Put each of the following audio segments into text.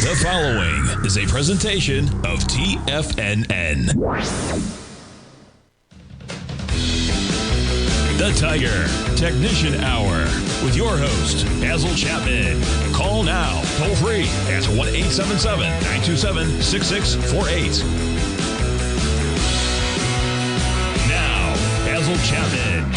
The following is a presentation of TFNN. The Tiger Technician Hour with your host, Basil Chapman. Call now, toll free at 1-877-927-6648. Now, Basil Chapman.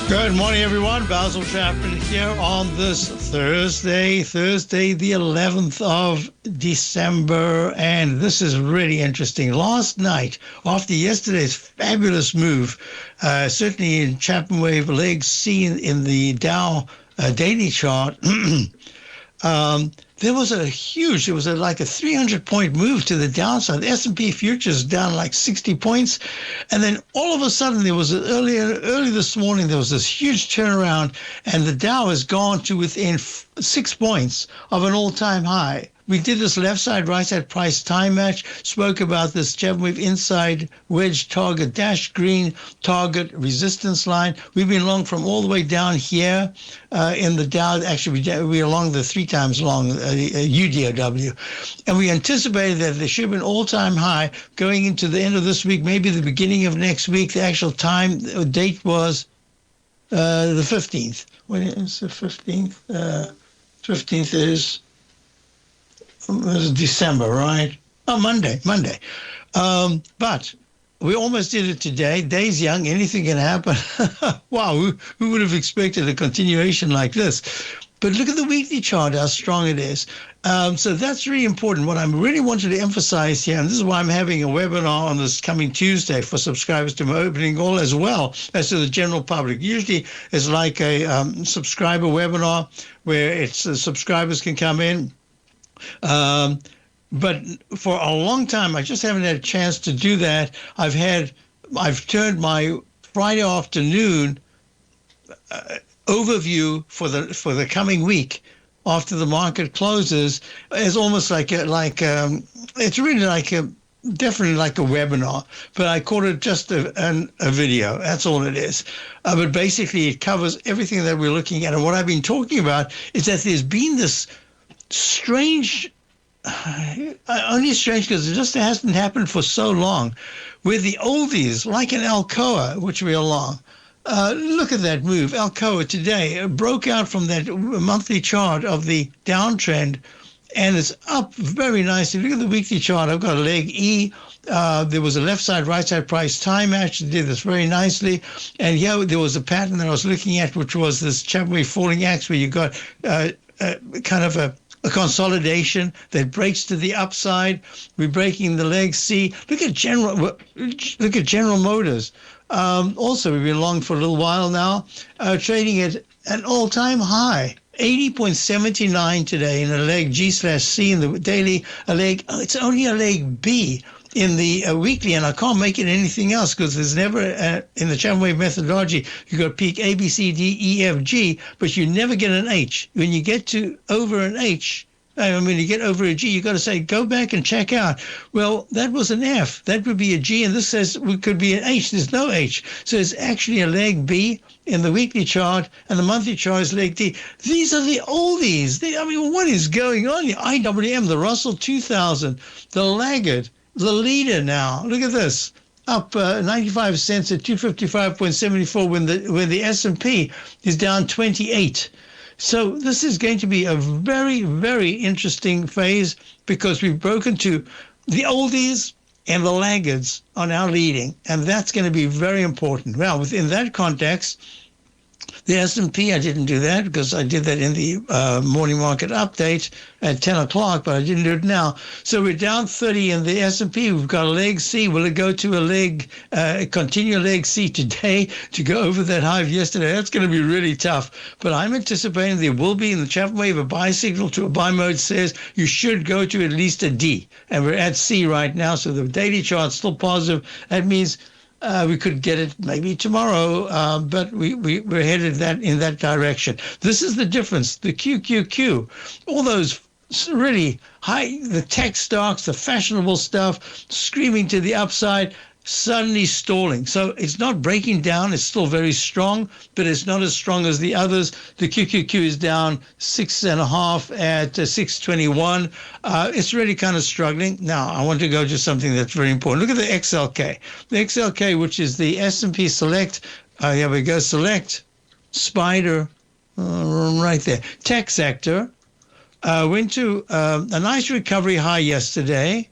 Good morning, everyone. Basil Chapman here on this Thursday the 11th of December, and this is really interesting. Last night, after yesterday's fabulous move, certainly in Chapman wave leg C in the Dow daily chart, there was like a 300-point move to the downside. The S&P futures down like 60 points. And then all of a sudden, there was early this morning, there was this huge turnaround, and the Dow has gone to within 6 points of an all-time high. We did this left side, right side price time match, spoke about this Chapman wave inside wedge target, dash green target resistance line. We've been long from all the way down here in the Dow. Actually, we're along the 3 times long UDOW. And we anticipated that there should be an all-time high going into the end of this week, maybe the beginning of next week. The actual date was the 15th. When is the 15th? 15th is... It was December, right? Oh, Monday. But we almost did it today. Day's young. Anything can happen. Wow, who would have expected a continuation like this? But look at the weekly chart, how strong it is. So that's really important. What I really wanted to emphasize here, and this is why I'm having a webinar on this coming Tuesday for subscribers to my opening call, as well as to the general public. Usually it's like a subscriber webinar where subscribers can come in. But for a long time, I just haven't had a chance to do that. I've turned my Friday afternoon overview for the coming week after the market closes as almost it's really definitely like a webinar, but I call it just a video. That's all it is. But basically, it covers everything that we're looking at. And what I've been talking about is that there's been this strange, only strange because it just hasn't happened for so long, where the oldies, like an Alcoa, which we're long, look at that move. Alcoa today broke out from that monthly chart of the downtrend, and it's up very nicely. Look at the weekly chart. I've got a leg E. There was a left side, right side price time match. It did this very nicely. And here there was a pattern that I was looking at, which was this Chapman wave falling axe, where you got kind of a consolidation that breaks to the upside. We're breaking the leg C. Look at General Motors. Also, we've been long for a little while now, trading at an all-time high, 80.79 today in a leg G/C in the daily. It's only a leg B in the weekly, and I can't make it anything else because there's never, in the Chapman wave methodology, you got peak A, B, C, D, E, F, G, but you never get an H. When you get to over an H, when you get over a G, you got to say, go back and check out. Well, that was an F. That would be a G, and this says it could be an H. There's no H. So it's actually a leg B in the weekly chart, and the monthly chart is leg D. These are the oldies. What is going on here? IWM, the Russell 2000, the laggard, the leader now. Look at this, up 95 cents at 255.74 when the S&P is down 28. So this is going to be a very, very interesting phase because we've broken to the oldies and the laggards are now leading, and that's going to be very important. Well, within that context, the S&P, I didn't do that because I did that in the morning market update at 10 o'clock, but I didn't do it now. So we're down 30 in the S&P. We've got a leg C. Will it go to continue leg C today to go over that high of yesterday? That's going to be really tough. But I'm anticipating there will be in the Chapman wave a buy signal to a buy mode says you should go to at least a D. And we're at C right now, so the daily chart's still positive. That means we could get it maybe tomorrow, but we're headed in that direction. This is the difference. The QQQ, all those really high, the tech stocks, the fashionable stuff, screaming to the upside. suddenly stalling. So it's not breaking down. It's still very strong, but it's not as strong as the others. The QQQ is down 6.5 at 621. It's really kind of struggling. Now, I want to go to something that's very important. Look at the XLK. The XLK, which is the S&P Select. Here we go. Select, Spider, right there. Tech sector went to a nice recovery high yesterday.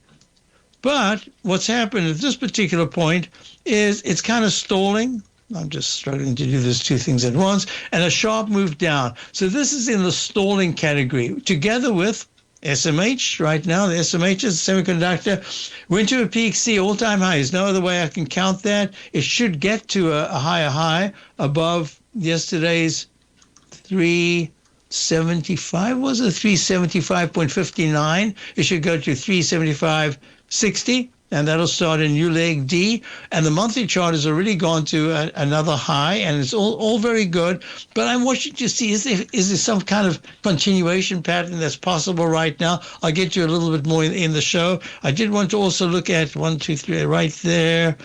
But what's happened at this particular point is it's kind of stalling. I'm just struggling to do these two things at once. And a sharp move down. So this is in the stalling category. Together with SMH right now, the SMH is a semiconductor, went to a peak C, all-time high. There's no other way I can count that. It should get to a higher high above yesterday's 375, was it 375.59? It should go to 375.60, and that'll start a new leg D. And the monthly chart has already gone to another high, and it's all very good. But I'm watching to see, is there some kind of continuation pattern that's possible right now? I'll get you a little bit more in the show. I did want to also look at 1, 2, 3 right there.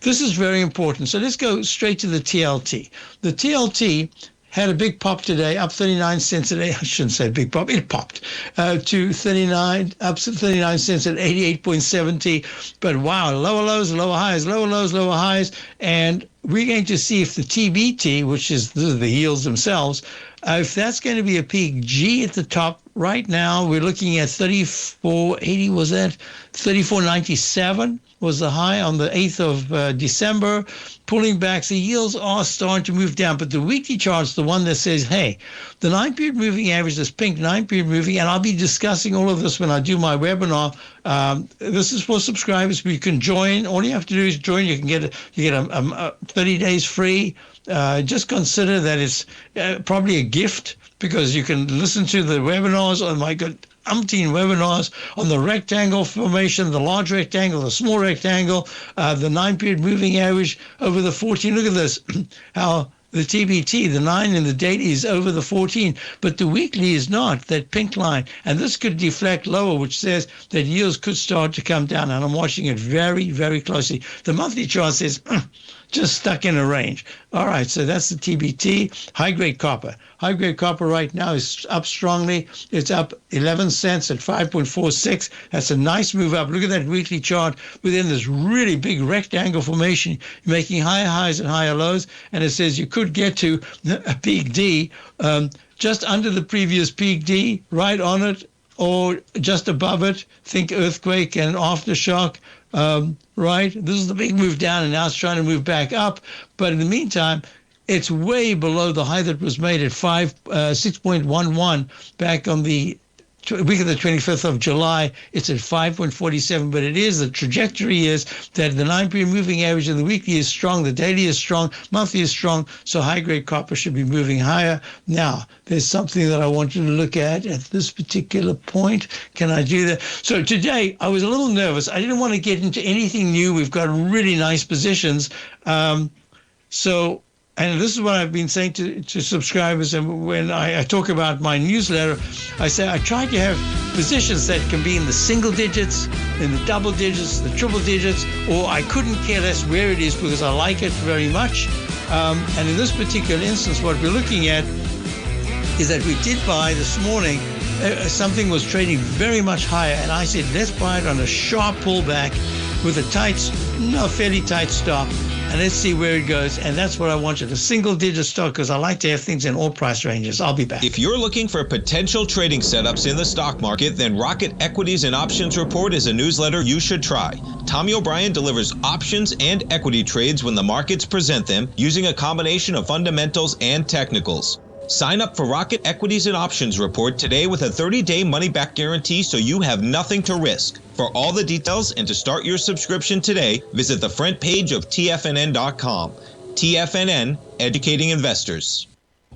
This is very important. So let's go straight to the TLT. The TLT had a big pop today, up 39 cents at 8. I shouldn't say big pop. It popped to 39, up to 39 cents at 88.70. But wow, lower lows, lower highs, lower lows, lower highs. And we're going to see if the TBT, which is the yields themselves, if that's going to be a peak G at the top. Right now, we're looking at 34.80, was that? 34.97 was the high on the 8th of December. Pulling back, the yields are starting to move down. But the weekly chart's the one that says, hey, the 9-period moving average, this pink 9-period moving, and I'll be discussing all of this when I do my webinar. This is for subscribers. You can join. All you have to do is join. You get 30 days free. Just consider that it's probably a gift, because you can listen to the webinars. Oh my God, umpteen webinars on the rectangle formation, the large rectangle, the small rectangle, the 9-period moving average over the 14. Look at this, how the TBT, the 9 in the daily is over the 14, but the weekly is not, that pink line. And this could deflect lower, which says that yields could start to come down. And I'm watching it very, very closely. The monthly chart says just stuck in a range. All right, so that's the TBT. High-grade copper. High-grade copper right now is up strongly. It's up 11 cents at 5.46. That's a nice move up. Look at that weekly chart within this really big rectangle formation, making higher highs and higher lows. And it says you could get to a peak D just under the previous peak D, right on it, or just above it. Think earthquake and aftershock. Right? This is the big move down, and now it's trying to move back up. But in the meantime, it's way below the high that was made at 6.11 back on the week of the 25th of July. It's at 5.47, but it is, the trajectory is that the 9-period moving average of the weekly is strong, the daily is strong, monthly is strong, so high-grade copper should be moving higher. Now, there's something that I want you to look at this particular point. Can I do that? So today, I was a little nervous. I didn't want to get into anything new. We've got really nice positions. And this is what I've been saying to subscribers, and when I talk about my newsletter, I say I try to have positions that can be in the single digits, in the double digits, the triple digits, or I couldn't care less where it is because I like it very much. And in this particular instance, what we're looking at is that we did buy this morning. Something was trading very much higher, and I said, let's buy it on a sharp pullback with a fairly tight stop. And let's see where it goes. And that's what I wanted, a single-digit stock, because I like to have things in all price ranges. I'll be back. If you're looking for potential trading setups in the stock market, then Rocket Equities and Options Report is a newsletter you should try. Tommy O'Brien delivers options and equity trades when the markets present them, using a combination of fundamentals and technicals. Sign up for Rocket Equities and Options Report today with a 30-day money-back guarantee, so you have nothing to risk. For all the details and to start your subscription today, visit the front page of TFNN.com. TFNN, educating investors.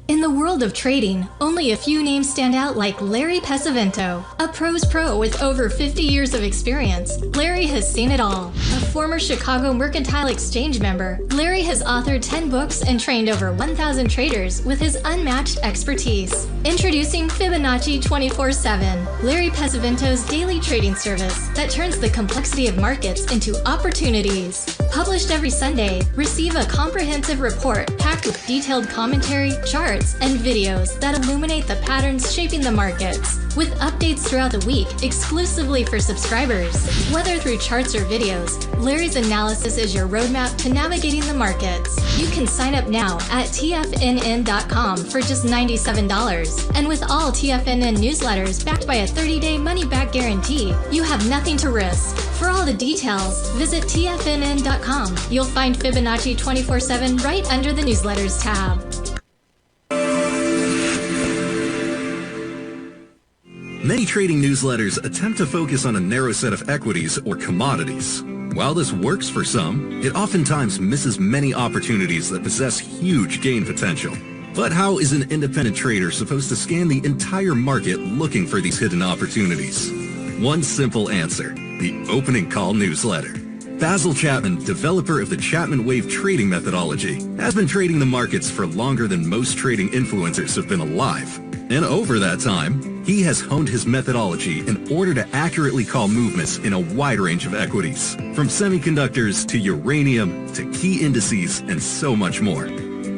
In the world of trading, only a few names stand out like Larry Pesavento, a pro's pro with over 50 years of experience. Larry has seen it all. A former Chicago Mercantile Exchange member, Larry has authored 10 books and trained over 1,000 traders with his unmatched expertise. Introducing Fibonacci 24/7, Larry Pesavento's daily trading service that turns the complexity of markets into opportunities. Published every Sunday, receive a comprehensive report packed with detailed commentary, charts, and videos that illuminate the patterns shaping the markets, with updates throughout the week exclusively for subscribers. Whether through charts or videos, Larry's analysis is your roadmap to navigating the markets. You can sign up now at TFNN.com for just $97. And with all TFNN newsletters backed by a 30-day money-back guarantee, you have nothing to risk. For all the details, visit TFNN.com. You'll find Fibonacci 24/7 right under the newsletters tab. Many trading newsletters attempt to focus on a narrow set of equities or commodities. While this works for some, it oftentimes misses many opportunities that possess huge gain potential. But how is an independent trader supposed to scan the entire market looking for these hidden opportunities? One simple answer: the opening call newsletter. Basil Chapman, developer of the Chapman Wave trading methodology, has been trading the markets for longer than most trading influencers have been alive. And over that time, he has honed his methodology in order to accurately call movements in a wide range of equities, from semiconductors to uranium to key indices and so much more.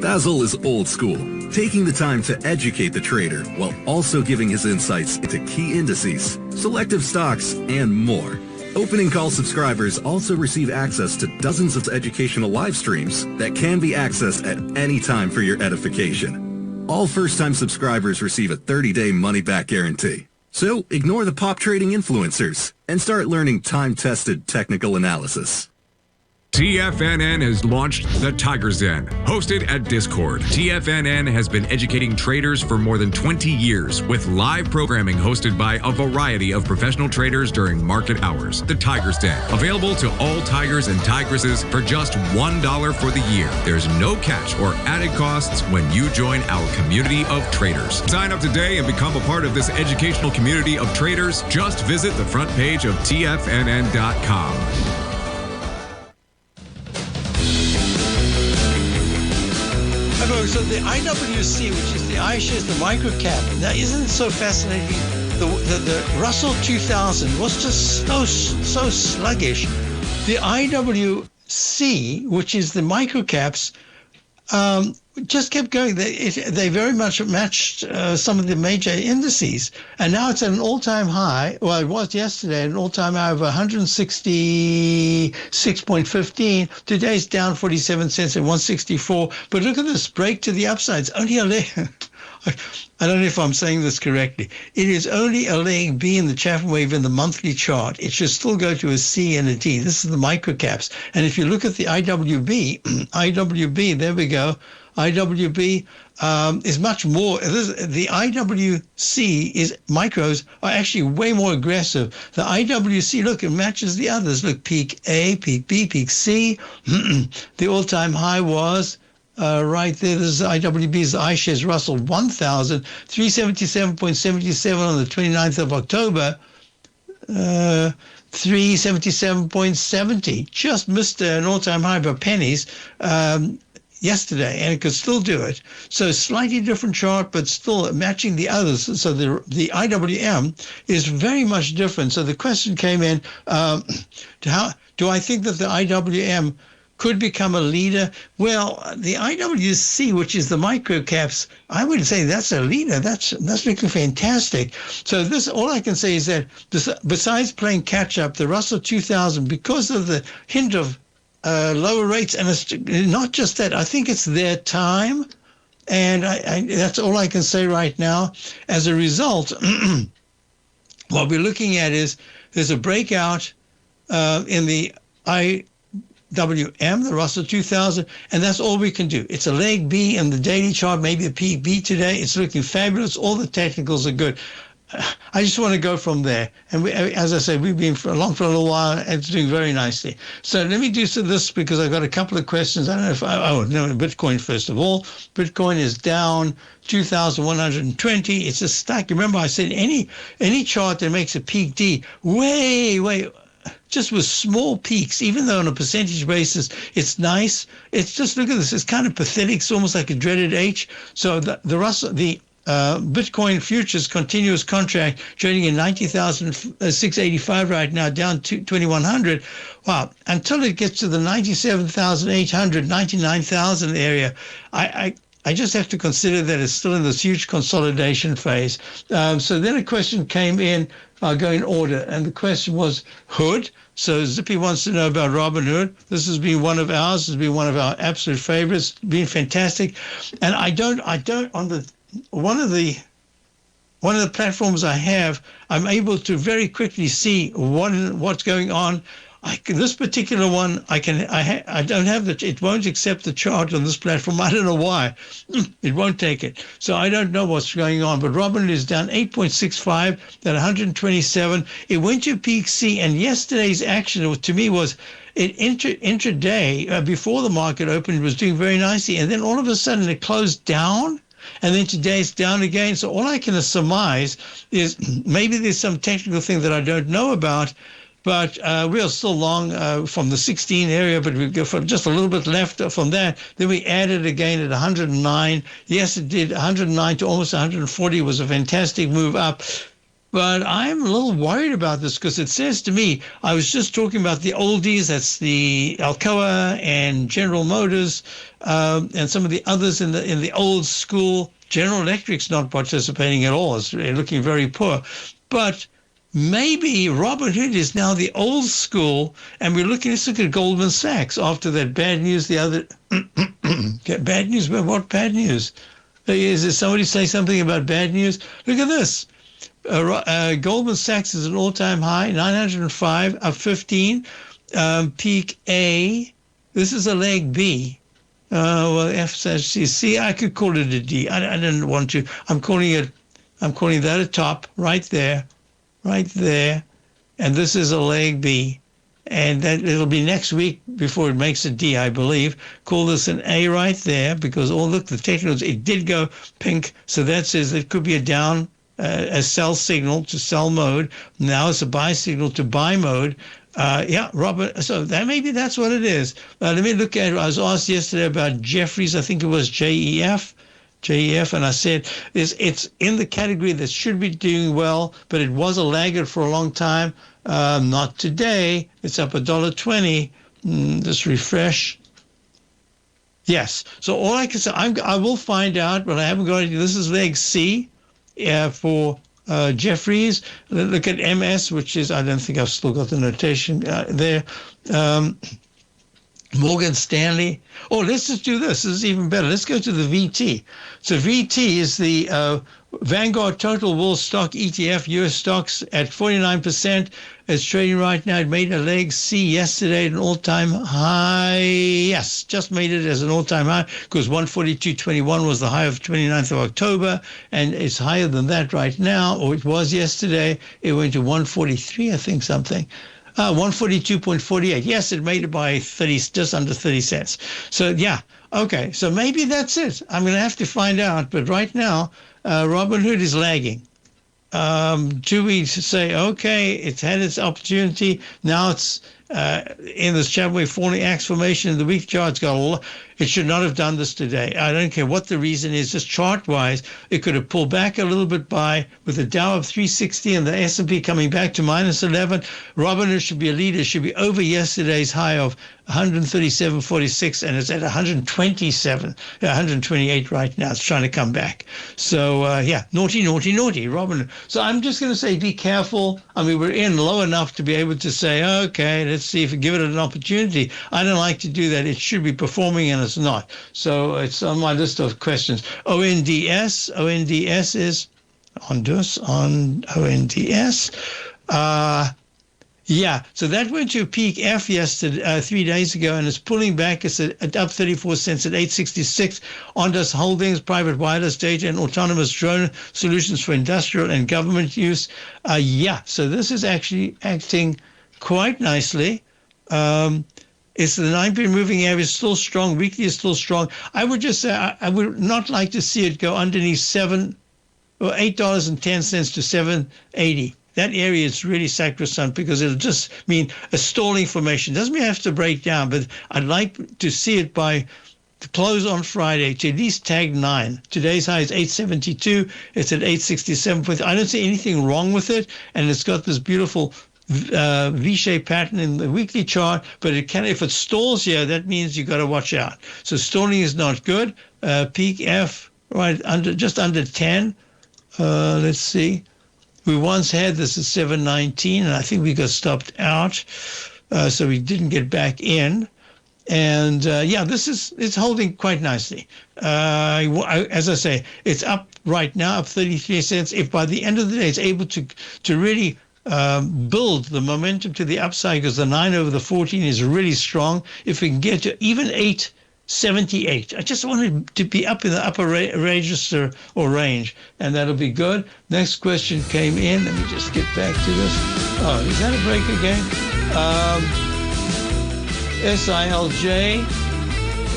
Basil is old school, taking the time to educate the trader while also giving his insights into key indices, selective stocks, and more. Opening call subscribers also receive access to dozens of educational live streams that can be accessed at any time for your edification. All first-time subscribers receive a 30-day money-back guarantee. So ignore the pop trading influencers and start learning time-tested technical analysis. TFNN has launched the Tiger's Den, hosted at Discord. TFNN has been educating traders for more than 20 years with live programming hosted by a variety of professional traders during market hours. The Tiger's Den, available to all tigers and tigresses for just $1 for the year. There's no catch or added costs when you join our community of traders. Sign up today and become a part of this educational community of traders. Just visit the front page of TFNN.com. So the IWC, which is the iShares, the microcap, now isn't it so fascinating? The Russell 2000 was just so sluggish. The IWC, which is the microcaps, just kept going. They very much matched some of the major indices, and now it's at an all-time high. Well, it was yesterday an all-time high of 166.15. Today's down 47 cents at 164. But look at this break to the upside. It's only a leg. I don't know if I'm saying this correctly. It is only a leg B in the Chapman wave in the monthly chart. It should still go to a C and a D. This is the microcaps. And if you look at the IWB, IWB, there we go. IWB is much more. The IWC is micros are actually way more aggressive. The IWC, look, it matches the others. Look, peak A, peak B, peak C. The all-time high was right there. This is IWB's iShares Russell 1000, 377.77 on the 29th of October. 377.70. Just missed an all-time high by pennies yesterday, and it could still do it. So slightly different chart, but still matching the others. So the IWM is very much different. So the question came in, how do I think that the IWM could become a leader? Well, the IWC, which is the micro caps, I would say that's a leader. That's looking fantastic. So this, all I can say is that besides playing catch up, the Russell 2000, because of the hint of lower rates, and it's not just that, I think it's their time, and I that's all I can say right now. As a result, what we're looking at is there's a breakout in the IWM, the Russell 2000, and that's all we can do. It's a leg B in the daily chart, maybe a peak B today. It's looking fabulous. All the technicals are good. I just want to go from there. And as I said, we've been along for a little while, and it's doing very nicely. So let me do this because I've got a couple of questions. I don't know if Bitcoin first of all. Bitcoin is down 2,120. It's just stuck. Remember I said any chart that makes a peak D way just with small peaks, even though on a percentage basis it's nice. It's just, look at this. It's kind of pathetic. It's almost like a dreaded H. So the Bitcoin futures continuous contract trading in 90,685 right now, down to 2,100. Wow. Until it gets to the 97,800, 99,000 area, I just have to consider that it's still in this huge consolidation phase. So then a question came in. I'll go in order. And the question was Hood. So Zippy wants to know about Robinhood. This has been one of ours. Has been one of our absolute favorites. Been fantastic. And I don't on the one of the platforms I have, I'm able to very quickly see what's going on. This particular one, I don't have it won't accept the chart on this platform. I don't know why. It won't take it. So I don't know what's going on. But Robinhood is down 8.65 at 127. It went to peak C, and yesterday's action to me was it intraday before the market opened, it was doing very nicely, and then all of a sudden it closed down. And then today it's down again. So all I can surmise is maybe there's some technical thing that I don't know about. But we are still long from the 16 area, but we've got just a little bit left from that. Then we added again at 109. Yes, it did. 109 to almost 140 was a fantastic move up. But I'm a little worried about this because it says to me, I was just talking about the oldies, that's the Alcoa and General Motors and some of the others in the old school. General Electric's not participating at all. It's looking very poor. But maybe Robinhood is now the old school, and let's look at Goldman Sachs after that bad news the other bad news? What bad news? Is there somebody say something about bad news? Look at this. Goldman Sachs is an all-time high, 905, up 15. Peak A. This is a leg B. Well, F says C. I could call it a D. I didn't want to. I'm calling that a top right there. Right there, and this is a leg B, and that it'll be next week before it makes a D, I believe. Call this an A right there, because look, the technicals, it did go pink, so that says it could be a down, a sell signal to sell mode. Now it's a buy signal to buy mode. Yeah, Robert. So maybe that's what it is. Let me look at it. I was asked yesterday about Jeffries. I think it was JEF, and I said it's in the category that should be doing well, but it was a laggard for a long time. Not today. It's up $1.20. Just refresh. Yes. So all I can say, I will find out, but I haven't got it. This is leg C for Jeffries. Look at MS, which is, I don't think I've still got the notation there. Morgan Stanley. Oh, let's just do this. This is even better. Let's go to the VT. So VT is the Vanguard Total World Stock ETF, U.S. stocks at 49%. It's trading right now. It made a leg C yesterday at an all-time high. Yes, just made it as an all-time high because 142.21 was the high of 29th of October, and it's higher than that right now, or it was yesterday. It went to 143, I think, something. 142.48. Yes, it made it by 30, just under 30 cents. So, yeah. Okay. So maybe that's it. I'm going to have to find out. But right now, Robinhood is lagging. Do we say, okay, it's had its opportunity. Now it's in this Chapman falling axe formation in the week chart. It should not have done this today. I don't care what the reason is. Just chart-wise, it could have pulled back a little bit with the Dow of 360 and the S&P coming back to minus 11. Robinhood should be a leader. Should be over yesterday's high of 137.46, and it's at 128 right now. It's trying to come back. So, naughty, Robinhood. So I'm just going to say be careful. I mean, we're in low enough to be able to say, okay, let's see if we give it an opportunity. I don't like to do that. It should be performing, and it's not. So it's on my list of questions. ONDS is on ONDS. Yeah, so that went to peak F yesterday, 3 days ago, and it's pulling back. It's up 34 cents at 866. Ondas Holdings, private wireless data and autonomous drone solutions for industrial and government use. So this is actually acting quite nicely. It's the 9-period moving average is still strong. Weekly is still strong. I would just say I would not like to see it go underneath $8.10 to $7.80. that area is really sacrosanct because it'll just mean a stalling formation. Doesn't mean it has to break down, but I'd like to see it by the close on Friday to at least tag 9. Today's high is 872. It's at 867. I don't see anything wrong with it, and it's got this beautiful V-shaped pattern in the weekly chart, but it can, if it stalls here, that means you got to watch out. So stalling is not good. Peak F right just under 10. Let's see. We once had this at 719, and I think we got stopped out, so we didn't get back in. And it's holding quite nicely. As I say, it's up right now, up 33 cents. If by the end of the day it's able to really build the momentum to the upside, because the 9 over the 14 is really strong. If we can get to even 878, I just want it to be up in the upper register or range, and that'll be good. Next question came in. Let me just get back to this. Oh, is that a break again? SILJ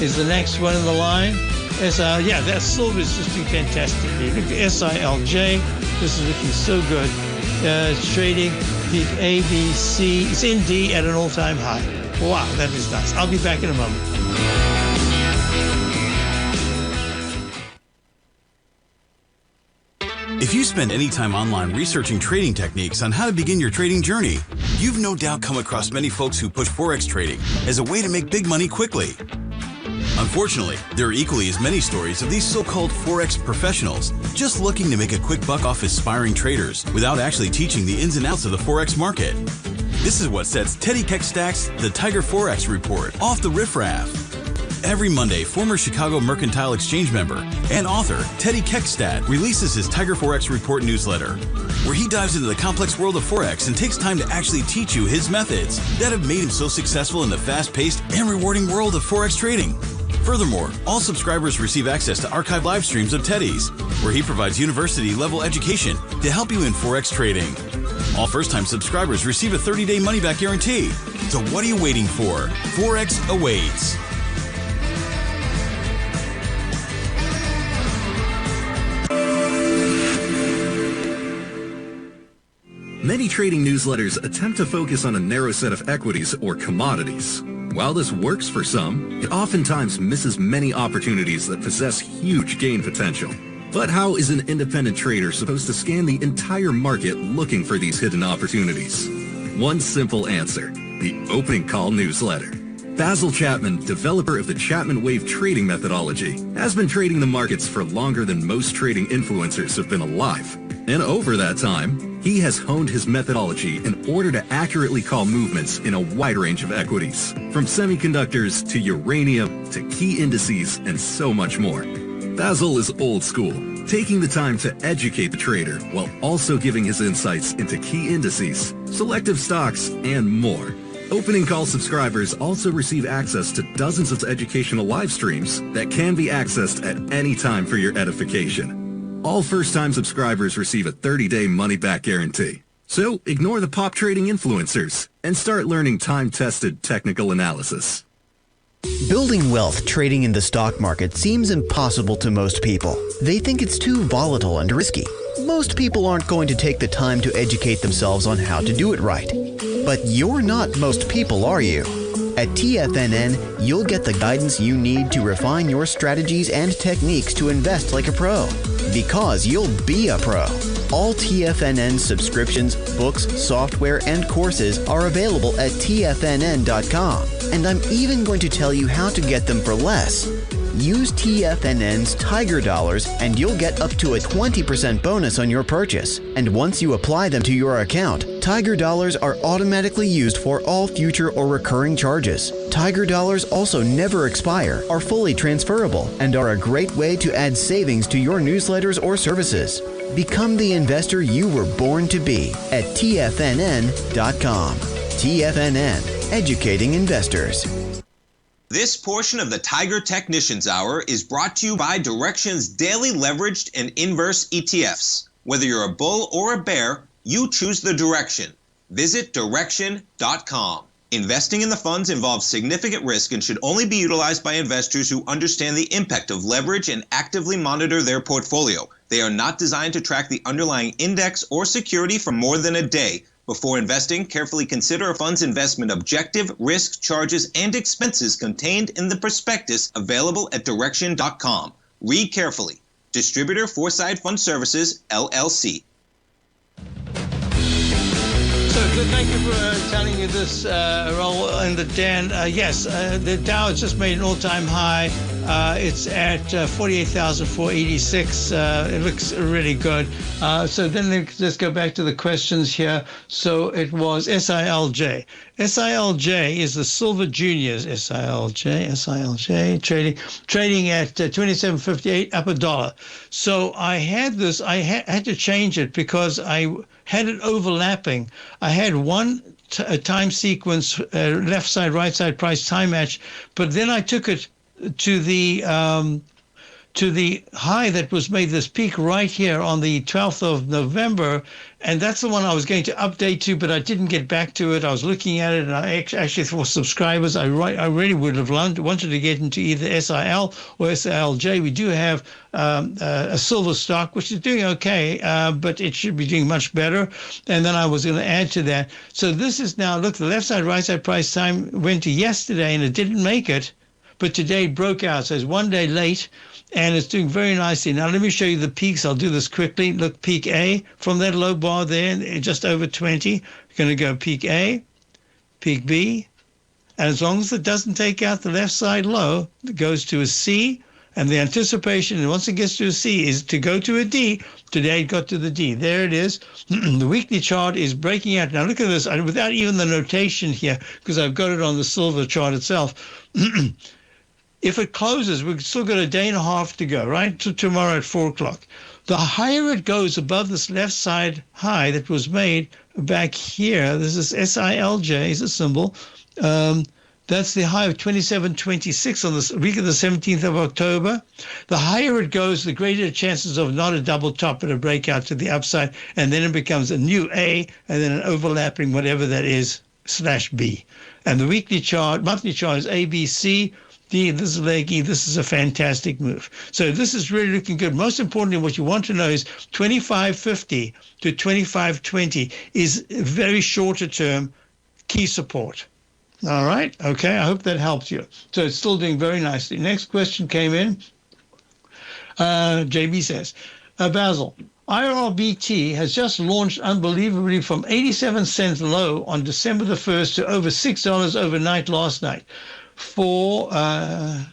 is the next one in the line. That silver is just been fantastic. Look at SILJ. This is looking so good. It's trading peak ABC. It's in D at an all-time high. Wow, that is nice. I'll be back in a moment. If you spend any time online researching trading techniques on how to begin your trading journey, you've no doubt come across many folks who push Forex trading as a way to make big money quickly. Unfortunately, there are equally as many stories of these so-called Forex professionals just looking to make a quick buck off aspiring traders without actually teaching the ins and outs of the Forex market. This is what sets Teddy Keckstack's The Tiger Forex Report off the riffraff. Every Monday, former Chicago Mercantile Exchange member and author Teddy Keckstack releases his Tiger Forex Report newsletter, where he dives into the complex world of Forex and takes time to actually teach you his methods that have made him so successful in the fast-paced and rewarding world of Forex trading. Furthermore, all subscribers receive access to archived live streams of Teddy's, where he provides university-level education to help you in Forex trading. All first-time subscribers receive a 30-day money-back guarantee. So what are you waiting for? Forex awaits. Many trading newsletters attempt to focus on a narrow set of equities or commodities. While this works for some, it oftentimes misses many opportunities that possess huge gain potential. But how is an independent trader supposed to scan the entire market looking for these hidden opportunities? One simple answer: the opening call newsletter. Basil Chapman, developer of the Chapman Wave trading methodology, has been trading the markets for longer than most trading influencers have been alive. And over that time, he has honed his methodology in order to accurately call movements in a wide range of equities, from semiconductors to uranium to key indices and so much more. Basil is old school, taking the time to educate the trader while also giving his insights into key indices, selective stocks, and more. Opening call subscribers also receive access to dozens of educational live streams that can be accessed at any time for your edification. All first-time subscribers receive a 30-day money-back guarantee. So ignore the pop trading influencers and start learning time-tested technical analysis. Building wealth trading in the stock market seems impossible to most people. They think it's too volatile and risky. Most people aren't going to take the time to educate themselves on how to do it right. But you're not most people, are you? At TFNN, you'll get the guidance you need to refine your strategies and techniques to invest like a pro. Because you'll be a pro. All TFNN subscriptions, books, software, and courses are available at TFNN.com. And I'm even going to tell you how to get them for less. Use TFNN's Tiger Dollars and you'll get up to a 20% bonus on your purchase. And once you apply them to your account, Tiger Dollars are automatically used for all future or recurring charges. Tiger Dollars also never expire, are fully transferable, and are a great way to add savings to your newsletters or services. Become the investor you were born to be at TFNN.com. TFNN, educating investors. This portion of the Tiger Technicians Hour is brought to you by Direxion's daily leveraged and inverse ETFs. Whether you're a bull or a bear, you choose the direction. Visit Direxion.com. Investing in the funds involves significant risk and should only be utilized by investors who understand the impact of leverage and actively monitor their portfolio. They are not designed to track the underlying index or security for more than a day. Before investing, carefully consider a fund's investment objective, risks, charges, and expenses contained in the prospectus available at Direxion.com. Read carefully. Distributor Foreside Fund Services, LLC. So good, thank you for telling me this, Raul and Dan. Yes, the Dow has just made an all-time high. It's at 48,486. It looks really good. So then let's go back to the questions here. So it was SILJ. SILJ is the Silver Juniors. SILJ, trading at 27.58, up $1. So I had this. I had to change it because I had it overlapping. I had one time sequence, left side, right side, price, time match, but then I took it to the high that was made, this peak right here on the 12th of November, and that's the one I was going to update to, but I didn't get back to it. I was looking at it, and I actually, for subscribers, I really would have wanted to get into either SIL or SILJ. We do have a silver stock, which is doing okay, but it should be doing much better. And then I was going to add to that. So this is now, look, the left side, right side price time went to yesterday, and it didn't make it. But today it broke out, so it's 1 day late, and it's doing very nicely. Now, let me show you the peaks. I'll do this quickly. Look, peak A, from that low bar there, just over 20. We're going to go peak A, peak B, and as long as it doesn't take out the left side low, it goes to a C, and the anticipation, and once it gets to a C, is to go to a D. Today it got to the D. There it is. The weekly chart is breaking out. Now, look at this, without even the notation here, because I've got it on the silver chart itself. If it closes, we've still got a day and a half to go, right? To tomorrow at 4 o'clock. The higher it goes above this left side high that was made back here, this is SILJ, is a symbol. That's the high of 27.26 on the week of the 17th of October. The higher it goes, the greater the chances of not a double top, but a breakout to the upside. And then it becomes a new A, and then an overlapping whatever that is, /B. And the weekly chart, monthly chart is ABC. This is leggy. This is a fantastic move. So this is really looking good. Most importantly, what you want to know is 25.50 to 25.20 is very shorter term key support. All right. Okay. I hope that helps you. So it's still doing very nicely. Next question came in. JB says, Basil, IRBT has just launched unbelievably from 87 cents low on December the 1st to over $6 overnight last night. For a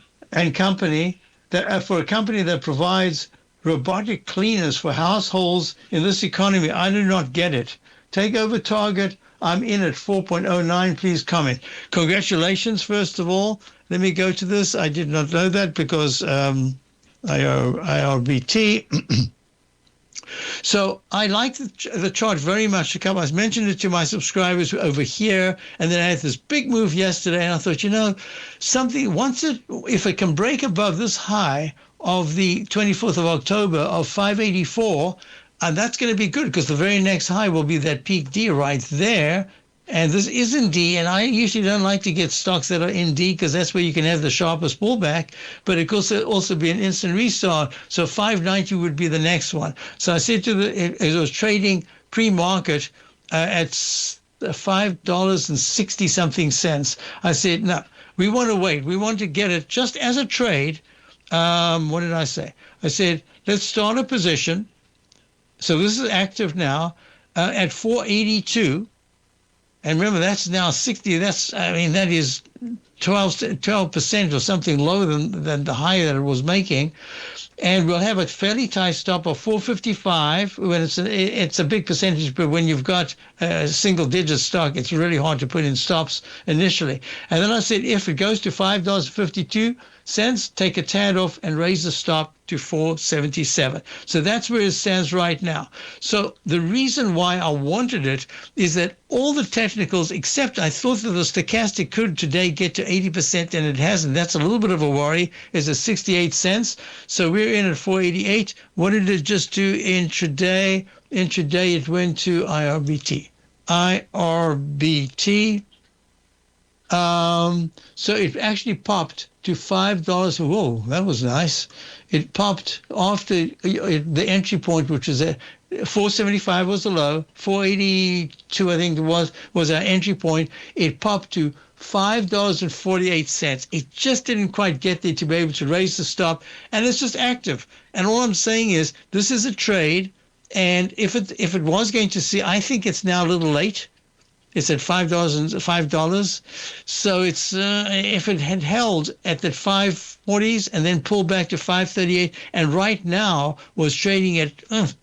company that provides robotic cleaners for households in this economy. I do not get it. Take over Target. I'm in at 4.09. Please comment. Congratulations, first of all. Let me go to this. I did not know that because IRBT. So I like the chart very much. I mentioned it to my subscribers over here, and then I had this big move yesterday, and I thought, if it can break above this high of the 24th of October of 584, and that's going to be good because the very next high will be that peak D right there. And this is in D, and I usually don't like to get stocks that are in D because that's where you can have the sharpest pullback, but it could also be an instant restart. So 590 would be the next one. So I said it was trading pre-market at $5.60-something cents. I said, no, we want to wait. We want to get it just as a trade. What did I say? I said, let's start a position. So this is active now at 482. And remember, that's now 60. That is 12% or something lower than the high that it was making. And we'll have a fairly tight stop of 455 when it's a big percentage, but when you've got a single-digit stock, it's really hard to put in stops initially. And then I said, if it goes to $5.52, take a tad off and raise the stop to 477. So that's where it stands right now. So the reason why I wanted it is that all the technicals, except I thought that the stochastic could today get to 80%, and it hasn't. That's a little bit of a worry. It's at 68 cents. So we're in at 488. What did it just do intraday? Intraday, it went to IRBT. IRBT So it actually popped to $5. Whoa, that was nice. It popped after the entry point, which was at 475 was the low, 482 I think it was our entry point. It popped to $5.48. It just didn't quite get there to be able to raise the stop, and it's just active. And all I'm saying is this is a trade, and if it was going to see, I think it's now a little late. It's at $5. So it's if it had held at the 540s and then pulled back to 538, and right now was trading at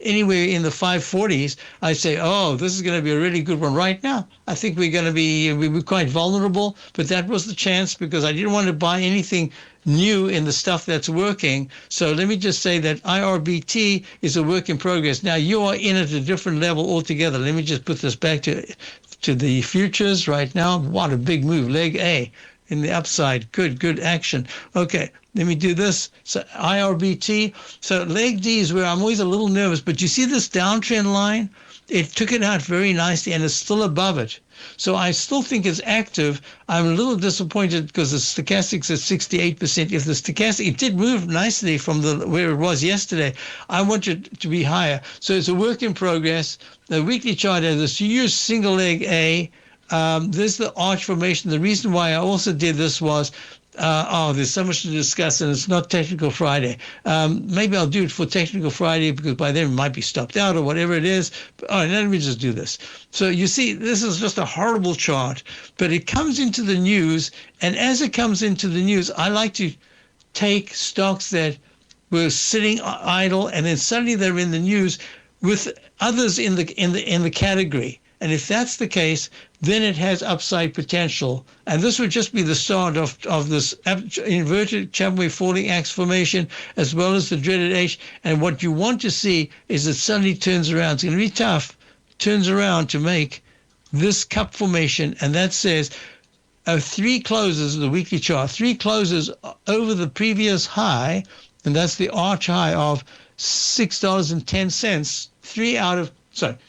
anywhere in the 540s, I'd say, oh, this is going to be a really good one. Right now, I think we're quite vulnerable, but that was the chance because I didn't want to buy anything new in the stuff that's working. So let me just say that IRBT is a work in progress. Now you are in at a different level altogether. Let me just put this back to the futures right now. What a big move. Leg A in the upside. Good action. Okay, let me do this. So IRBT. So leg D is where I'm always a little nervous, but you see this downtrend line? It took it out very nicely and it's still above it. So I still think it's active. I'm a little disappointed because the stochastic's at 68%. If the stochastic, it did move nicely from where it was yesterday. I want it to be higher. So it's a work in progress. The weekly chart has this huge single leg A. There's the arch formation. The reason why I also did this was there's so much to discuss, and it's not Technical Friday. Maybe I'll do it for Technical Friday because by then it might be stopped out or whatever it is. All right, let me just do this. So you see, this is just a horrible chart, but it comes into the news, and as it comes into the news, I like to take stocks that were sitting idle, and then suddenly they're in the news with others in the category. And if that's the case, then it has upside potential. And this would just be the start of this inverted Chapman wave falling axe formation, as well as the dreaded H. And what you want to see is it suddenly turns around. It's going to be tough. Turns around to make this cup formation. And that says 3 closes, the weekly chart, 3 closes over the previous high. And that's the arch high of $6.10.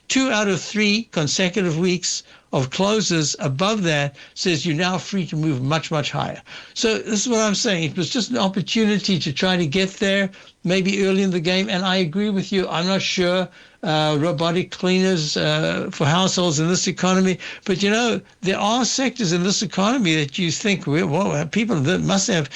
2 out of 3 consecutive weeks of closes above that says you're now free to move much, much higher. So this is what I'm saying. It was just an opportunity to try to get there, maybe early in the game. And I agree with you. I'm not sure robotic cleaners for households in this economy. But, there are sectors in this economy that you think, well, people that must have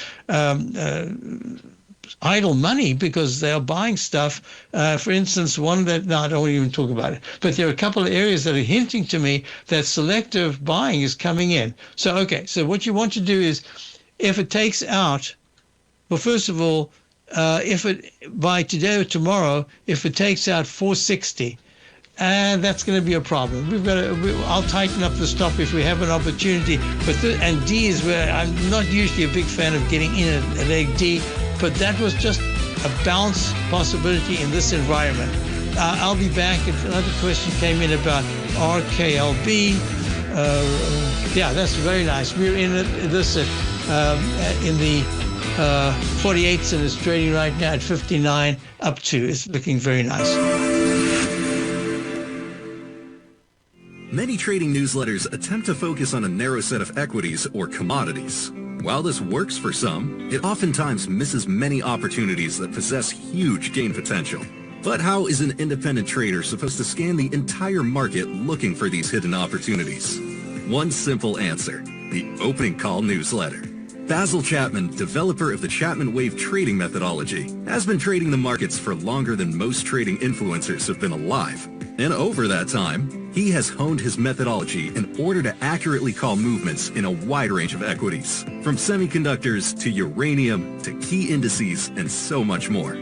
idle money because they are buying stuff. For instance, one that, no, I don't want to even talk about it, but there are a couple of areas that are hinting to me that selective buying is coming in. So, okay, so what you want to do is, if it takes out, well, first of all, if it, by today or tomorrow, if it takes out 460, and that's going to be a problem. I'll tighten up the stop if we have an opportunity. And D is where I'm not usually a big fan of getting in at leg D, but that was just a bounce possibility in this environment. I'll be back if another question came in about RKLB. Yeah, that's very nice. We're in this in the 48s, and it's trading right now at 59 up to. It's looking very nice. Many trading newsletters attempt to focus on a narrow set of equities or commodities. While this works for some, it oftentimes misses many opportunities that possess huge gain potential. But how is an independent trader supposed to scan the entire market looking for these hidden opportunities? One simple answer: the opening call newsletter. Basil Chapman, developer of the Chapman Wave trading methodology, has been trading the markets for longer than most trading influencers have been alive. And over that time, he has honed his methodology in order to accurately call movements in a wide range of equities, from semiconductors to uranium to key indices and so much more.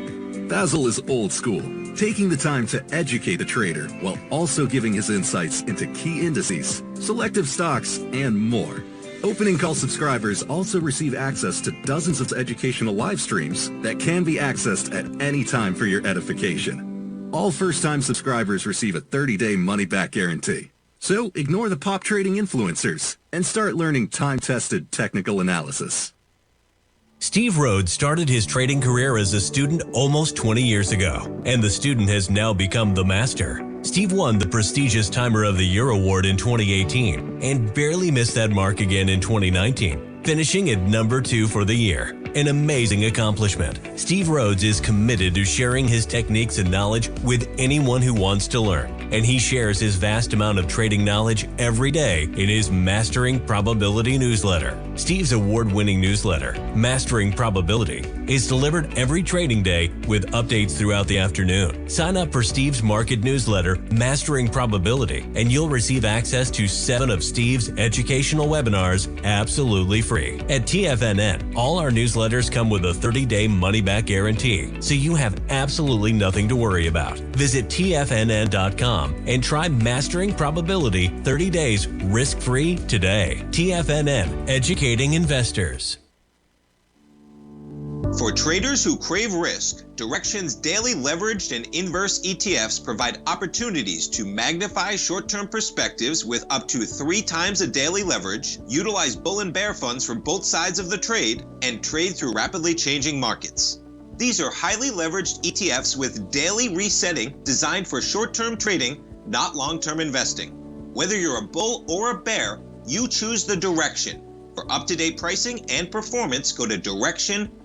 Basil is old school, taking the time to educate the trader while also giving his insights into key indices, selective stocks, and more. Opening call subscribers also receive access to dozens of educational live streams that can be accessed at any time for your edification. All first-time subscribers receive a 30-day money-back guarantee. So ignore the pop trading influencers and start learning time-tested technical analysis. Steve Rhodes started his trading career as a student almost 20 years ago, and the student has now become the master. Steve won the prestigious Timer of the Year award in 2018 and barely missed that mark again in 2019, finishing at number 2 for the year. An amazing accomplishment. Steve Rhodes is committed to sharing his techniques and knowledge with anyone who wants to learn, and he shares his vast amount of trading knowledge every day in his Mastering Probability newsletter. Steve's award-winning newsletter, Mastering Probability, is delivered every trading day with updates throughout the afternoon. Sign up for Steve's market newsletter, Mastering Probability, and you'll receive access to 7 of Steve's educational webinars absolutely free. At TFNN, all our newsletters come with a 30-day money-back guarantee, so you have absolutely nothing to worry about. Visit TFNN.com and try Mastering Probability 30 days risk-free today. TFNN, educating investors. For traders who crave risk, Direxion's daily leveraged and inverse ETFs provide opportunities to magnify short-term perspectives with up to 3 times a daily leverage, utilize bull and bear funds from both sides of the trade, and trade through rapidly changing markets. These are highly leveraged ETFs with daily resetting designed for short-term trading, not long-term investing. Whether you're a bull or a bear, you choose the Direxion. For up-to-date pricing and performance, go to Direxion.com.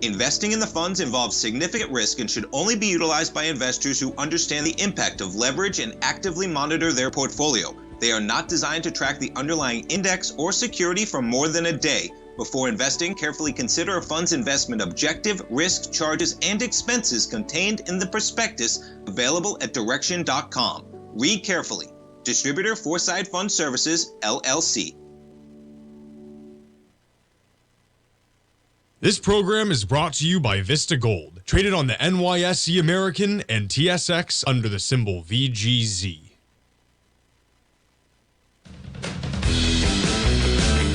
Investing in the funds involves significant risk and should only be utilized by investors who understand the impact of leverage and actively monitor their portfolio. They are not designed to track the underlying index or security for more than a day. Before investing, carefully consider a fund's investment objective, risk, charges, and expenses contained in the prospectus available at Direxion.com. Read carefully. Distributor Foresight Fund Services, LLC. This program is brought to you by Vista Gold, traded on the NYSE American and TSX under the symbol VGZ.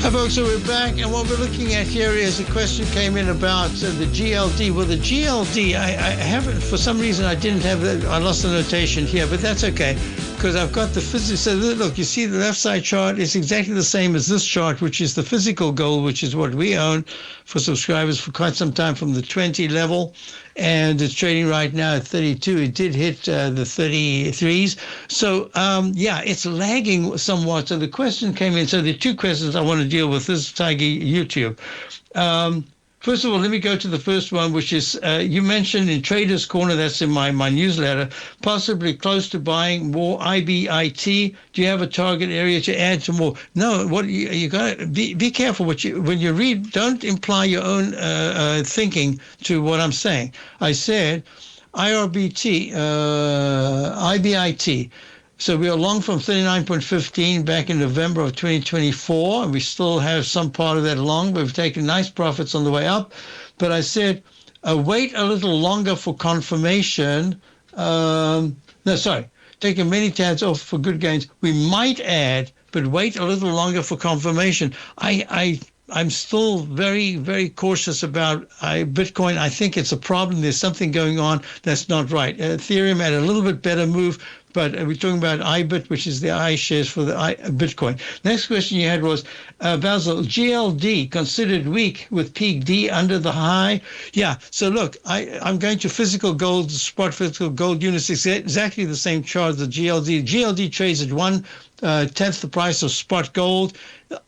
Hi folks, so we're back, and what we're looking at here is a question came in about the GLD. Well, the GLD, I haven't, for some reason I didn't have that, I lost the notation here, but that's okay, because I've got the physics. So look, you see the left side chart is exactly the same as this chart, which is the physical gold, which is what we own for subscribers for quite some time from the 20 level, and it's trading right now at 32. It did hit the 33s. So, yeah, it's lagging somewhat. So the question came in. So there are 2 questions I want to deal with. This is Tiger YouTube. First of all, let me go to the first one, which is you mentioned in Traders Corner, that's in my newsletter, possibly close to buying more IBIT. Do you have a target area to add to more? No, what you got to be careful when you read. Don't imply your own thinking to what I'm saying. I said IBIT. So we are long from 39.15 back in November of 2024, and we still have some part of that long, but we've taken nice profits on the way up. But I said, wait a little longer for confirmation. Taking many tads off for good gains. We might add, but wait a little longer for confirmation. I'm still very, very cautious about Bitcoin. I think it's a problem. There's something going on that's not right. Ethereum had a little bit better move, but we're talking about IBIT, which is the iShares for the Bitcoin. Next question you had was, Basil, GLD considered weak with peak D under the high. Yeah, so look, I'm going to physical gold, spot physical gold units, exactly the same chart as the GLD. GLD trades at 1/10 the price of spot gold.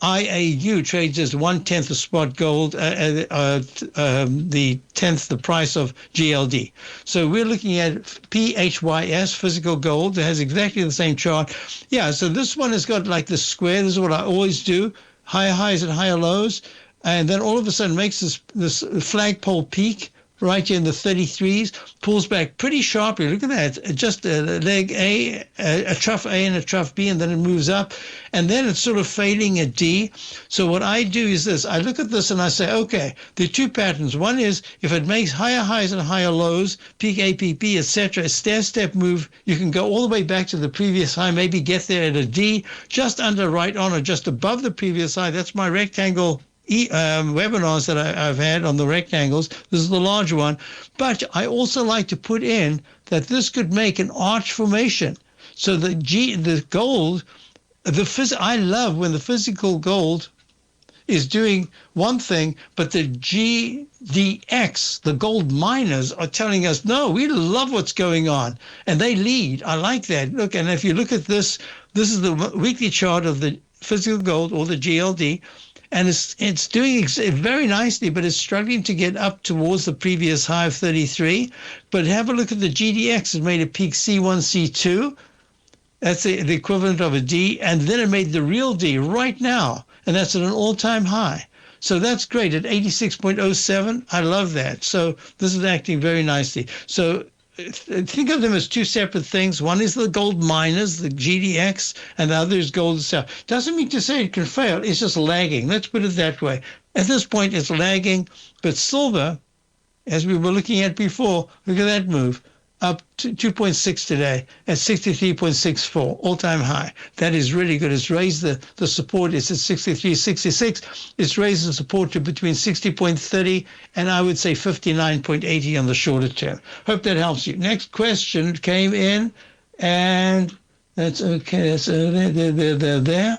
IAU trades as 1/10 of spot gold, the 10th the price of GLD. So we're looking at PHYS, physical gold. It has exactly the same chart. Yeah, so this one has got like this square. This is what I always do. Higher highs and higher lows. And then all of a sudden makes this flagpole peak right here in the 33s, pulls back pretty sharply. Look at that. Just a leg A, a trough A and a trough B, and then it moves up. And then it's sort of fading at D. So what I do is this. I look at this and I say, okay, there are 2 patterns. One is if it makes higher highs and higher lows, peak APP, etc., a stair-step move, you can go all the way back to the previous high, maybe get there at a D, just under right on or just above the previous high. That's my rectangle webinars that I've had on the rectangles. This is the large one. But I also like to put in that this could make an arch formation. So the gold, I love when the physical gold is doing one thing, but the GDX, the gold miners, are telling us, no, we love what's going on. And they lead. I like that. Look, and if you look at this, this is the weekly chart of the physical gold, or the GLD, and it's doing very nicely, but it's struggling to get up towards the previous high of 33. But have a look at the GDX. It made a peak C1, C2. That's the equivalent of a D, and then it made the real D right now, and that's at an all-time high. So that's great at 86.07. I love that. So this is acting very nicely. So think of them as two separate things. One is the gold miners, the GDX, and the other is gold itself. Doesn't mean to say it can fail. It's just lagging. Let's put it that way. At this point, it's lagging, but silver, as we were looking at before, look at that move. Up to 2.6 today at 63.64, all-time high. That is really good. It's raised the support. It's at 63.66. It's raised the support to between 60.30 and I would say 59.80 on the shorter term. Hope that helps you. Next question came in, and that's okay. That's there.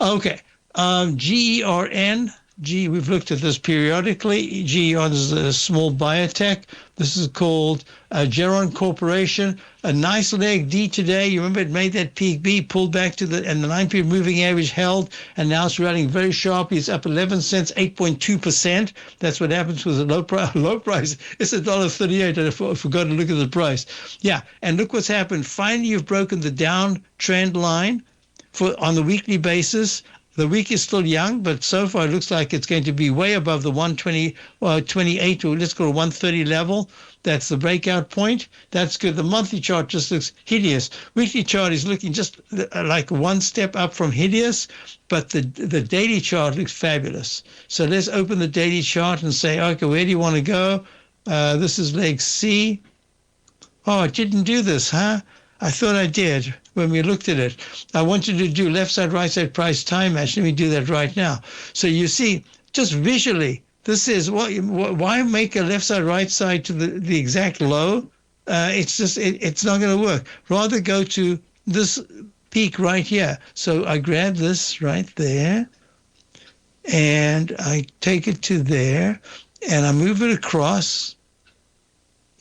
Okay. GERN. We've looked at this periodically. GERN is a small biotech. This is called Geron Corporation. A nice leg D today. You remember it made that peak B, pulled back to and the 9-period moving average held, and now it's running very sharply. It's up 11 cents, 8.2%. That's what happens with a low price. It's $1.38. I forgot to look at the price. Yeah, and look what's happened. Finally, you've broken the downtrend line on the weekly basis. The week is still young, but so far it looks like it's going to be way above the 120, 28, or let's call it 130 level. That's the breakout point. That's good. The monthly chart just looks hideous. Weekly chart is looking just like one step up from hideous, but the daily chart looks fabulous. So let's open the daily chart and say, okay, where do you want to go? This is leg C. Oh, it didn't do this, huh? I thought I did when we looked at it. I wanted to do left side, right side, price time match. Let me do that right now. So you see, just visually, this is why make a left side, right side to the exact low? It's not going to work. Rather go to this peak right here. So I grab this right there, and I take it to there, and I move it across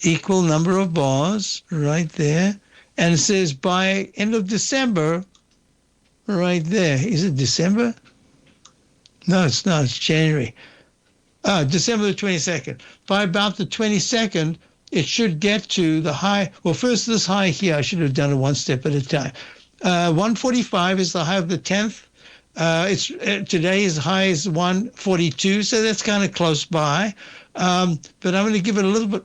equal number of bars right there. And it says by end of December, right there. Is it December? No, it's not. It's January. December the 22nd. By about the 22nd, it should get to the high. Well, first this high here, I should have done it one step at a time. 145 is the high of the 10th. Today is high is 142, so that's kind of close by. But I'm going to give it a little bit.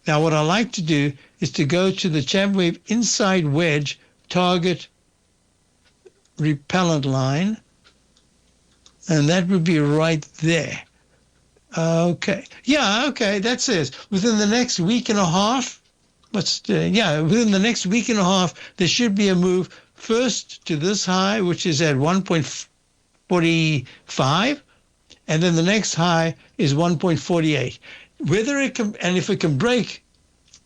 Now, what I like to do is to go to the Chapman Wave inside wedge target repellent line, and that would be right there. Okay. Yeah, okay, that says within the next week and a half, within the next week and a half, there should be a move first to this high, which is at 1.45, and then the next high is 1.48. Whether it can, and if it can break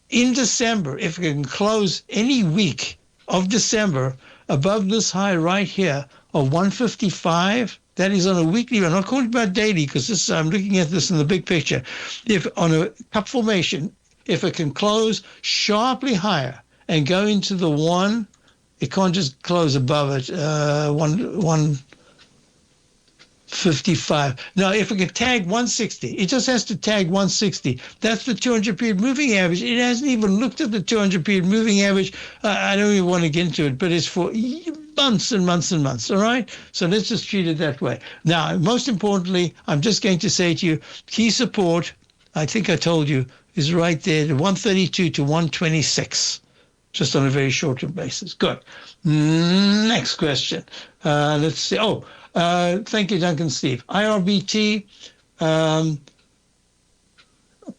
in December, if it can close any week of December above this high right here of 155, that is on a weekly. I'm not talking about daily because I'm looking at this in the big picture. If on a cup formation, if it can close sharply higher and go into the one, it can't just close above it. 155. Now, if it can tag 160, it just has to tag 160. That's the 200-period moving average. It hasn't even looked at the 200-period moving average. I don't even want to get into it, but it's for months and months and months, all right? So let's just treat it that way. Now, most importantly, I'm just going to say to you, key support, I think I told you, is right there, 132 to 126, just on a very short-term basis. Good. Next question. Let's see. Thank you, Duncan Steve. IRBT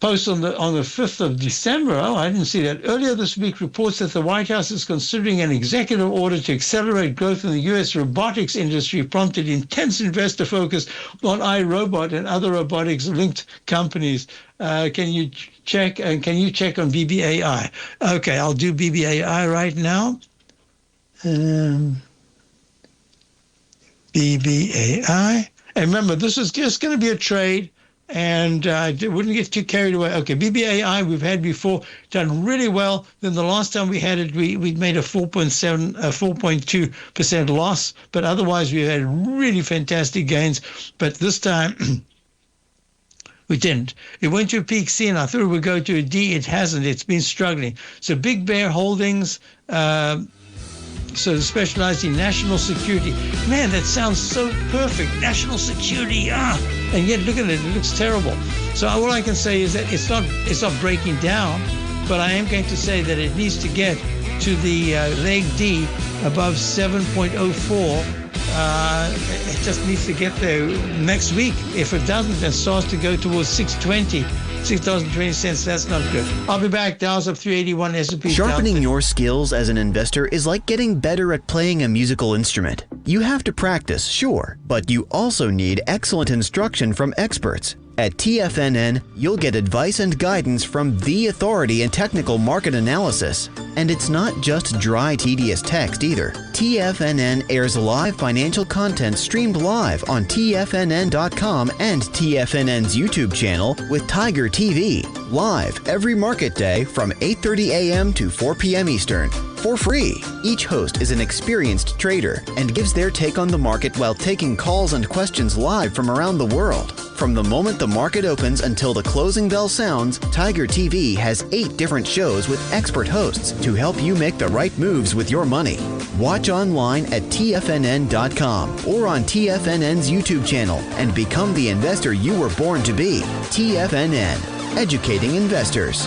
post on the 5th of December. Oh, I didn't see that. Earlier this week, reports that the White House is considering an executive order to accelerate growth in the U.S. robotics industry, prompted intense investor focus on iRobot and other robotics-linked companies. Can you check on BBAI? Okay, I'll do BBAI right now. BBAI, And remember, this is just going to be a trade, and wouldn't get too carried away. Okay, BBAI we've had before, done really well. Then the last time we had it, we made a 4.2% loss, but otherwise we had really fantastic gains. But this time we didn't. It went to a peak C, and I thought it would go to a D. It hasn't. It's been struggling. So Big Bear Holdings, so specialized in national security. Man, that sounds so perfect. National security, and yet look at it. It looks terrible. So all I can say is that it's not breaking down, but I am going to say that it needs to get to the leg D above 7.04. It just needs to get there next week. If it doesn't, it starts to go towards 6.20. $6.20, that's not good. I'll be back. Dow's up 381, S&P. Sharpening your skills as an investor is like getting better at playing a musical instrument. You have to practice, sure, but you also need excellent instruction from experts. At TFNN, you'll get advice and guidance from the authority in technical market analysis. And it's not just dry, tedious text either. TFNN airs live financial content streamed live on TFNN.com and TFNN's YouTube channel with Tiger TV, live every market day from 8:30 a.m. to 4 p.m. Eastern. For free. Each host is an experienced trader and gives their take on the market while taking calls and questions live from around the world. From the moment the market opens until the closing bell sounds, Tiger TV has 8 different shows with expert hosts to help you make the right moves with your money. Watch online at TFNN.com or on TFNN's YouTube channel and become the investor you were born to be. TFNN, educating investors.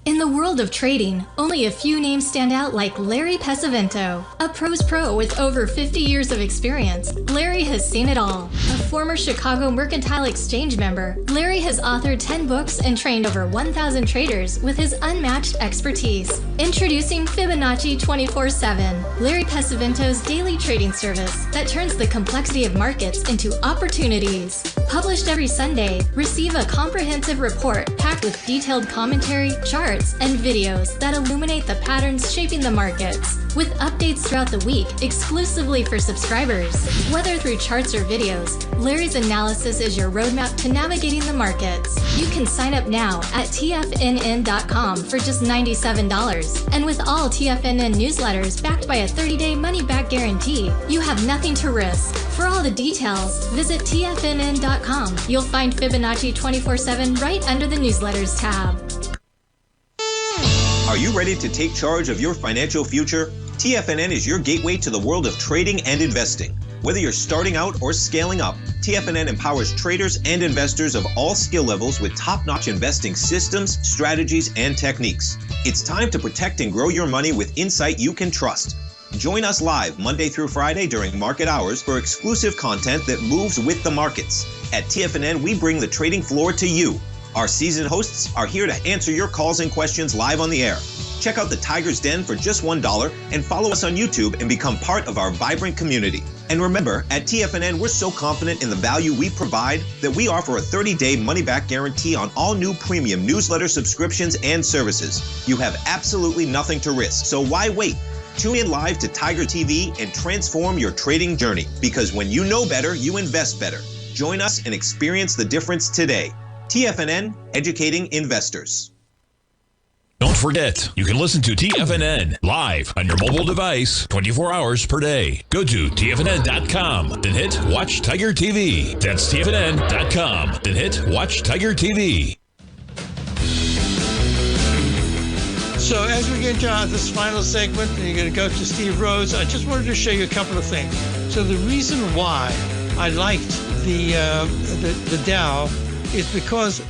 In the world of trading, only a few names stand out like Larry Pesavento. A pro's pro with over 50 years of experience, Larry has seen it all. A former Chicago Mercantile Exchange member, Larry has authored 10 books and trained over 1,000 traders with his unmatched expertise. Introducing Fibonacci 24/7, Larry Pesavento's daily trading service that turns the complexity of markets into opportunities. Published every Sunday, receive a comprehensive report packed with detailed commentary, charts, and videos that illuminate the patterns shaping the markets, with updates throughout the week exclusively for subscribers. Whether through charts or videos, Larry's analysis is your roadmap to navigating the markets. You can sign up now at TFNN.com for just $97. And with all TFNN newsletters backed by a 30-day money-back guarantee, you have nothing to risk. For all the details, visit TFNN.com. You'll find Fibonacci 24/7 right under the newsletters tab. Are you ready to take charge of your financial future? TFNN is your gateway to the world of trading and investing. Whether you're starting out or scaling up, TFNN empowers traders and investors of all skill levels with top-notch investing systems, strategies, and techniques. It's time to protect and grow your money with insight you can trust. Join us live Monday through Friday during market hours for exclusive content that moves with the markets. At TFNN, we bring the trading floor to you. Our seasoned hosts are here to answer your calls and questions live on the air. Check out the Tiger's Den for just $1 and follow us on YouTube and become part of our vibrant community. And remember, at TFNN, we're so confident in the value we provide that we offer a 30-day money-back guarantee on all new premium newsletter subscriptions and services. You have absolutely nothing to risk, so why wait? Tune in live to Tiger TV and transform your trading journey, because when you know better, you invest better. Join us and experience the difference today. TFNN, educating investors. Don't forget, you can listen to TFNN live on your mobile device 24 hours per day. Go to TFNN.com, then hit Watch Tiger TV. That's TFNN.com, then hit Watch Tiger TV. So as we get into this final segment, and you're going to go to Steve Rhodes, I just wanted to show you a couple of things. So the reason why I liked the Dow is because,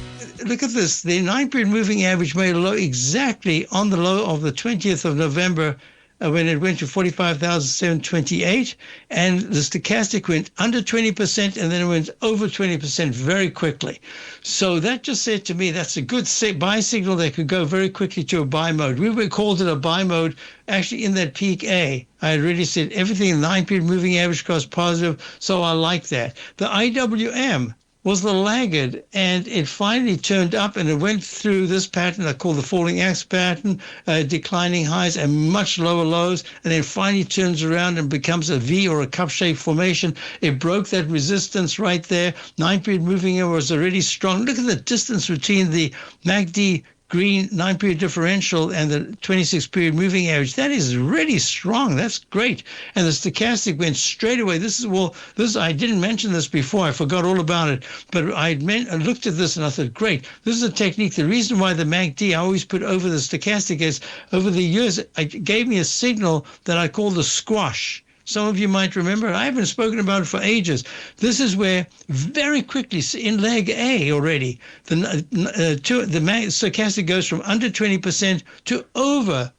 look at this, the 9-period moving average made a low exactly on the low of the 20th of November when it went to 45,728, and the stochastic went under 20% and then it went over 20% very quickly. So that just said to me that's a good buy signal that could go very quickly to a buy mode. We called it a buy mode actually in that peak A. I had already said everything in the 9-period moving average goes positive, so I like that. The IWM was the laggard, and it finally turned up, and it went through this pattern I call the falling axe pattern, declining highs and much lower lows, and then finally turns around and becomes a V or a cup-shaped formation. It broke that resistance right there. 9-period moving average was already strong. Look at the distance between the MACD green 9-period differential and the 26-period moving average. That is really strong. That's great. And the stochastic went straight away. I didn't mention this before. I forgot all about it. But I looked at this and I thought, great. This is a technique. The reason why the MACD I always put over the stochastic is over the years, it gave me a signal that I call the squash. Some of you might remember. I haven't spoken about it for ages. This is where very quickly in leg A already, the stochastic goes from under 20% to over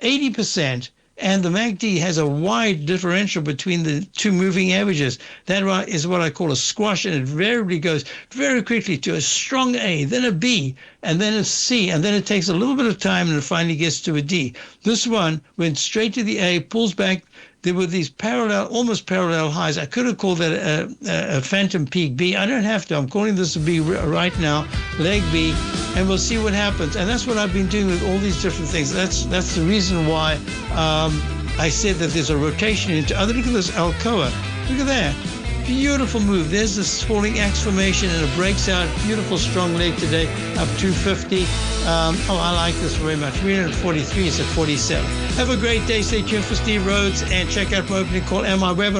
80%. And the MACD has a wide differential between the two moving averages. That is what I call a squash, and it invariably goes very quickly to a strong A, then a B, and then a C, and then it takes a little bit of time, and it finally gets to a D. This one went straight to the A, pulls back. There were these almost parallel highs. I could have called that a phantom peak B. I don't have to. I'm calling this a B right now, leg B, and we'll see what happens. And that's what I've been doing with all these different things. That's the reason why I said that there's a rotation into other. Look at this Alcoa. Look at that. Beautiful move. There's this falling axe formation, and it breaks out. Beautiful strong leg today, up 250. I like this very much. 343 is at 47. Have a great day. Stay tuned for Steve Rhodes, and check out my opening call and my webinar.